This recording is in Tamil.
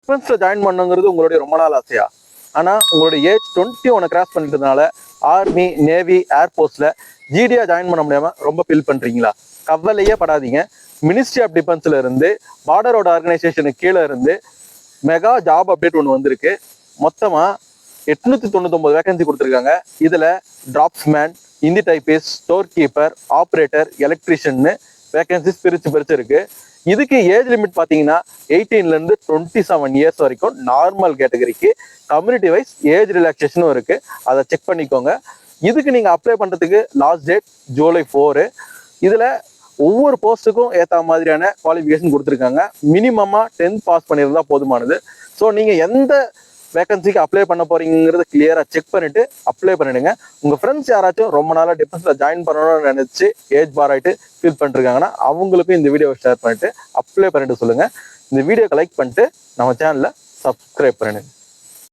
டிஃபென்ஸ்ல ஜாயின் பண்ணுங்கிறது உங்களுடைய ரொம்ப நாள் ஆசையா? ஆனா உங்களுடைய ஏஜ் 21 கிராஸ் பண்ணிட்டதுனால ஆர்மி, நேவி, ஏர்போர்ட்ஸ்ல ஜிடியா ஜாயின் பண்ண முடியாம ரொம்ப ஃபீல் பண்றீங்களா? கவலையே படாதீங்க. மினிஸ்ட்ரி ஆஃப் டிஃபென்ஸ்ல இருந்து பார்டரோட ஆர்கனைசேஷனுக்கு கீழே இருந்து மெகா ஜாப் அப்டேட் ஒன்று வந்திருக்கு. மொத்தமா 899 வேகன்சி கொடுத்துருக்காங்க. இதுல draughtsman, Hindi typist, store keeper, operator, electrician vacancies பிரிச்சு இருக்கு. இதுக்கு ஏஜ் லிமிட் பார்த்தீங்கன்னா 18ல இருந்து 27 இயர்ஸ் வரைக்கும் நார்மல் கேட்டகரிக்கு. கம்யூனிட்டி வைஸ் ஏஜ் ரிலாக்ஸேஷனும் இருக்கு, அதை செக் பண்ணிக்கோங்க. இதுக்கு நீங்க அப்ளை பண்றதுக்கு லாஸ்ட் டேட் ஜூலை 4. இதுல ஒவ்வொரு போஸ்ட்டுக்கும் ஏற்ற மாதிரியான குவாலிஃபிகேஷன் கொடுத்துருக்காங்க. மினிமமா 10th பாஸ் பண்ணியிருந்தா போதுமானது. ஸோ நீங்க எந்த வேகன்சிக்கு அப்ளை பண்ண போறீங்கிறத கிளியரா செக் பண்ணிட்டு அப்ளை பண்ணிடுங்க. உங்க ஃப்ரெண்ட்ஸ் யாராச்சும் ரொம்ப நாளா டிஃபென்ஸ்ல ஜாயின் பண்ணணும்னு நினைச்சு ஏஜ் பார் ஆயிட்டு ஃபீல் பண்ணிருக்காங்கன்னா அவங்களுக்கும் இந்த வீடியோவை ஷேர் பண்ணிட்டு அப்ளை பண்ணிட்டு சொல்லுங்க. இந்த வீடியோக்கு லைக் பண்ணிட்டு நம்ம சேனலை சப்ஸ்கிரைப் பண்ணிடுங்க.